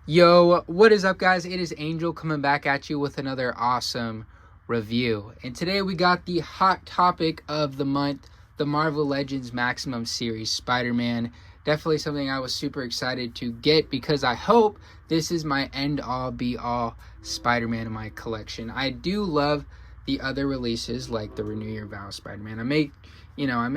Yo, what is up, guys? It is Angel coming back at you with another awesome review. And today we got the hot topic of the month, the Marvel Legends Maximum Series Spider-Man. Definitely something I was super excited to get because I hope this is my end-all, be-all Spider-Man in my collection. I do love the other releases like the Renew Your Vow Spider-Man. I may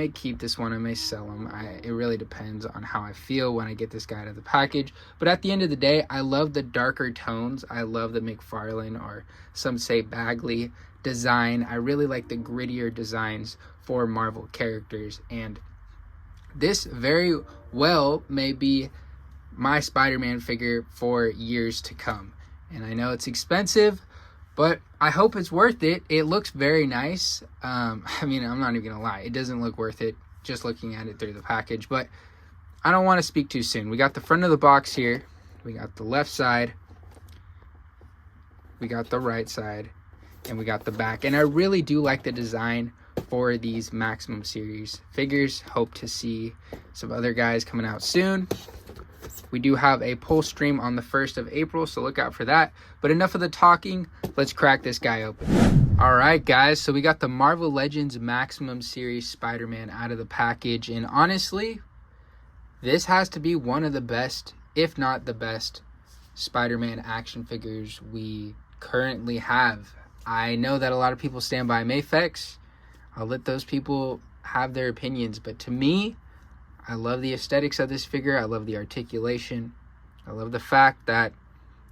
keep this one, I may sell them. It really depends on how I feel when I get this guy out of the package. But at the end of the day, I love the darker tones. I love the McFarlane, or some say Bagley, design. I really like the grittier designs for Marvel characters. And this very well may be my Spider-Man figure for years to come. And I know it's expensive, but I hope it's worth it. It looks very nice. I'm not even gonna lie. It doesn't look worth it just looking at it through the package, but I don't want to speak too soon. We got the front of the box here. We got the left side. We got the right side. And we got the back. And I really do like the design for these Maximum Series figures. Hope to see some other guys coming out soon. We do have a pull stream on the 1st of April, so look out for that. But enough of the talking, let's crack this guy open. Alright guys, so we got the Marvel Legends Maximum Series Spider-Man out of the package. And honestly, this has to be one of the best, if not the best, Spider-Man action figures we currently have. I know that a lot of people stand by Mafex. I'll let those people have their opinions, but to me, I love the aesthetics of this figure. I love the articulation. I love the fact that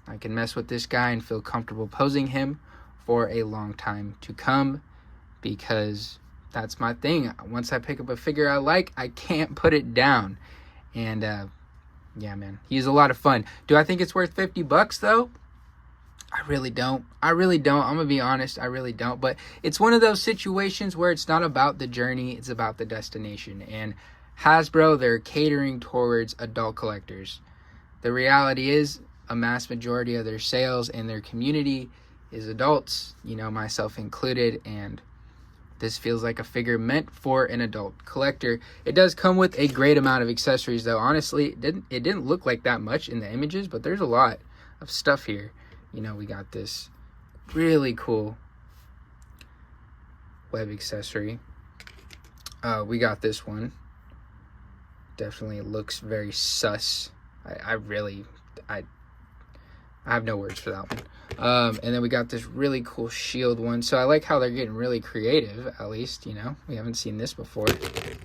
I can mess with this guy and feel comfortable posing him for a long time to come, because that's my thing. Once I pick up a figure I like, I can't put it down. And yeah, man, he's a lot of fun. Do I think it's worth $50 though? I really don't. I'm gonna be honest, I really don't. But it's one of those situations where it's not about the journey, it's about the destination. And Hasbro, they're catering towards adult collectors. The reality is, a mass majority of their sales and their community is adults, myself included, and this feels like a figure meant for an adult collector. It does come with a great amount of accessories though. Honestly, it didn't look like that much in the images, but there's a lot of stuff here. We got this really cool web accessory. We got this one. Definitely looks very sus. I have no words for that one. And then we got this really cool shield one. So I like how they're getting really creative, at least, we haven't seen this before.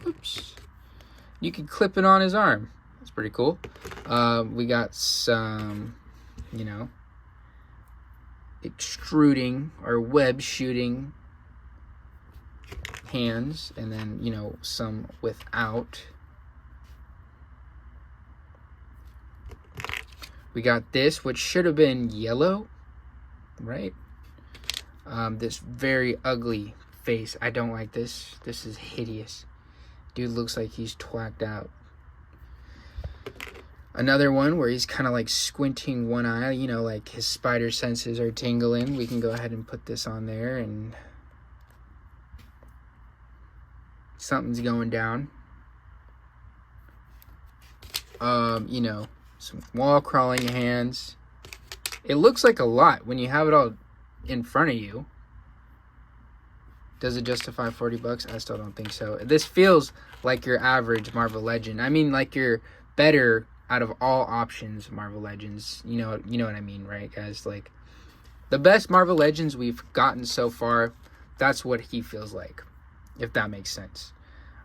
Oops. You can clip it on his arm. That's pretty cool. We got some, extruding or web shooting hands, and then, some without. We got this, which should have been yellow, right? This very ugly face. I don't like this. This is hideous. Dude looks like he's twacked out. Another one where he's kind of like squinting one eye, like his spider senses are tingling. We can go ahead and put this on there, and something's going down. Some wall crawling hands. It looks like a lot when you have it all in front of you. Does it justify $40? I still don't think so. This feels like your average Marvel Legend. I mean, like your better out of all options Marvel Legends. You know what I mean, right, guys? Like the best Marvel Legends we've gotten so far, that's what he feels like, if that makes sense.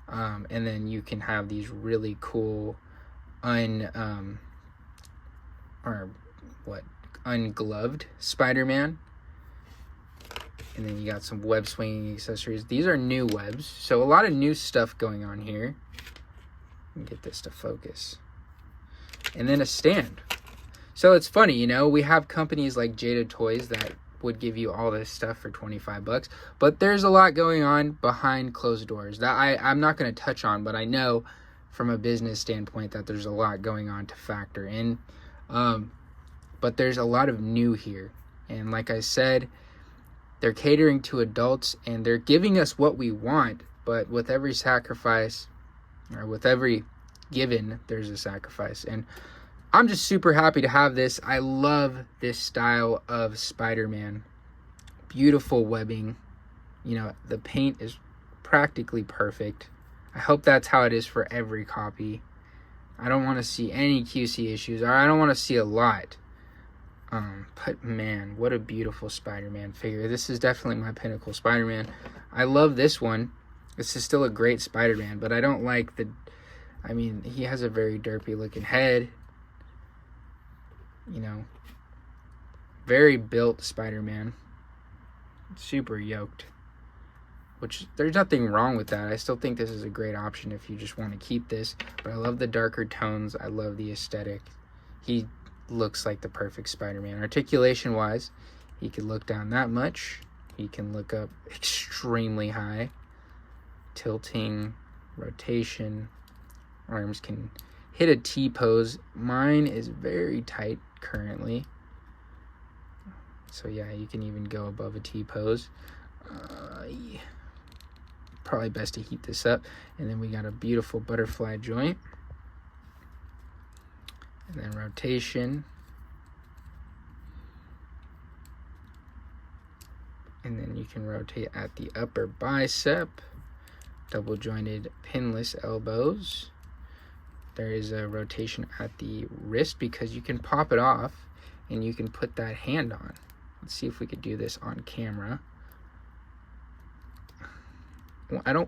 And then you can have these really cool ungloved Spider-Man. And then you got some web swinging accessories. These are new webs, so a lot of new stuff going on here. Let me get this to focus. And then a stand. So it's funny, we have companies like Jada Toys that would give you all this stuff for $25, but there's a lot going on behind closed doors that I'm not going to touch on, but I know from a business standpoint that there's a lot going on to factor in. But there's a lot of new here. And like I said, they're catering to adults and they're giving us what we want, but with every sacrifice, or with every given, there's a sacrifice. And I'm just super happy to have this. I love this style of Spider-Man. Beautiful webbing. You know, the paint is practically perfect. I hope that's how it is for every copy. I don't want to see any QC issues, or I don't want to see a lot. But man, what a beautiful Spider-Man figure. This is definitely my pinnacle Spider-Man. I love this one. This is still a great Spider-Man, but I don't like the... I mean, he has a very derpy looking head. You know, very built Spider-Man. Super yoked. Which, there's nothing wrong with that. I still think this is a great option if you just want to keep this. But I love the darker tones. I love the aesthetic. He looks like the perfect Spider-Man. Articulation-wise, he can look down that much. He can look up extremely high. Tilting, rotation. Arms can hit a T-pose. Mine is very tight currently. So yeah, you can even go above a T-pose. Yeah. Probably best to heat this up. And then we got a beautiful butterfly joint. And then rotation. And then you can rotate at the upper bicep. Double jointed pinless elbows. There is a rotation at the wrist because you can pop it off and you can put that hand on. Let's see if we could do this on camera. Well, I'm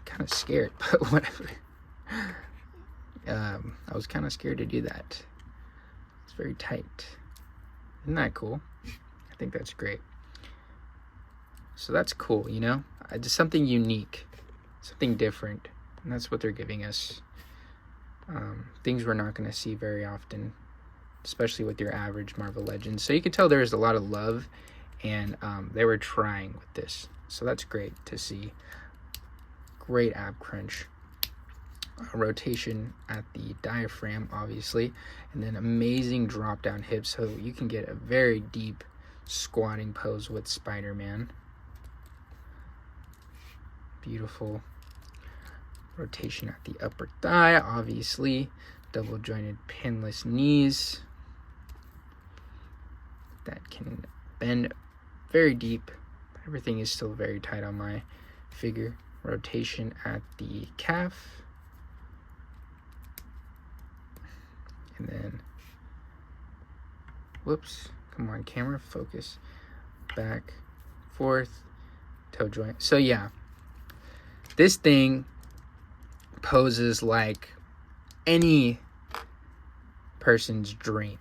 kind of scared, but whatever. I was kind of scared to do that. It's very tight. Isn't that cool? I think that's great. So that's cool, you know? Just something unique, something different. And that's what they're giving us. Things we're not going to see very often, especially with your average Marvel Legends. So you can tell there's a lot of love, and they were trying with this. So that's great to see. Great ab crunch. Rotation at the diaphragm, obviously. And then amazing drop down hips, so you can get a very deep squatting pose with Spider-Man. Beautiful rotation at the upper thigh, obviously. Double jointed pinless knees that can bend very deep. Everything is still very tight on my figure. Rotation at the calf. And then, whoops, come on camera, focus. Back, forth, toe joint. So yeah, this thing poses like any person's dream.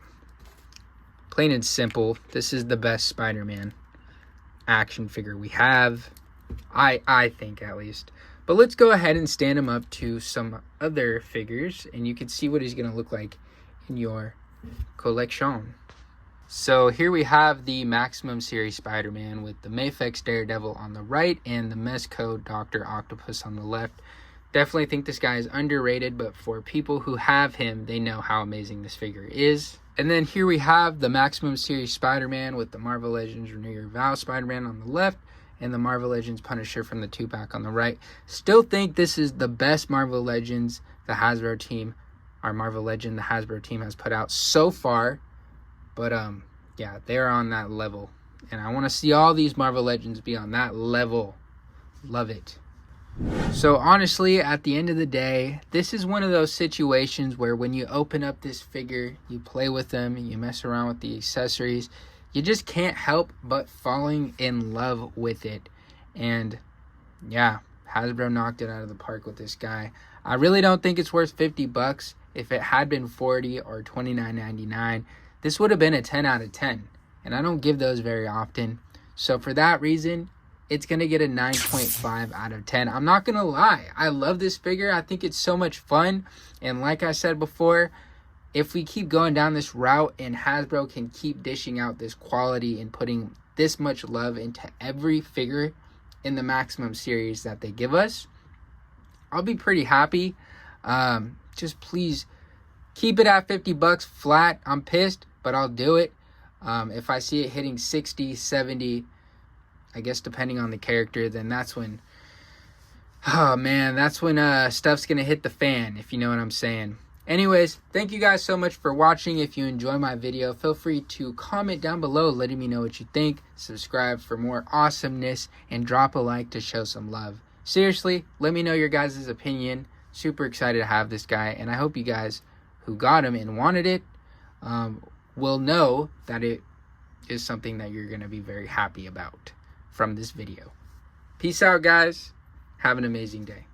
Plain and simple, this is the best Spider-Man action figure we have. I think, at least. But let's go ahead and stand him up to some other figures, and you can see what he's going to look like in your collection. So here we have the Maximum Series Spider-Man with the Mafex Daredevil on the right and the Mezco Dr. Octopus on the left. Definitely think this guy is underrated, but for people who have him, they know how amazing this figure is. And then here we have the Maximum Series Spider-Man with the Marvel Legends Renew Your Vows Spider-Man on the left and the Marvel Legends Punisher from the 2-pack on the right. Still think this is the best Marvel Legends the Hasbro team, our Marvel Legend the Hasbro team has put out so far. But yeah, they're on that level. And I want to see all these Marvel Legends be on that level. Love it. So honestly, at the end of the day, this is one of those situations where when you open up this figure, you play with them, you mess around with the accessories, you just can't help but falling in love with it. And yeah, Hasbro knocked it out of the park with this guy. I really don't think it's worth $50. If it had been $40 or $29.99, this would have been a 10 out of 10. And I don't give those very often. So for that reason, it's going to get a 9.5 out of 10. I'm not going to lie. I love this figure. I think it's so much fun. And like I said before, if we keep going down this route and Hasbro can keep dishing out this quality and putting this much love into every figure in the Maximum series that they give us, I'll be pretty happy. Just please keep it at $50 flat. I'm pissed, but I'll do it. If I see it hitting 60, 70, I guess depending on the character, then that's when, oh man, that's when stuff's gonna hit the fan, if you know what I'm saying. Anyways, thank you guys so much for watching. If you enjoy my video, feel free to comment down below letting me know what you think. Subscribe for more awesomeness and drop a like to show some love. Seriously, let me know your guys' opinion. Super excited to have this guy, and I hope you guys who got him and wanted it will know that it is something that you're going to be very happy about from this video. Peace out, guys. Have an amazing day.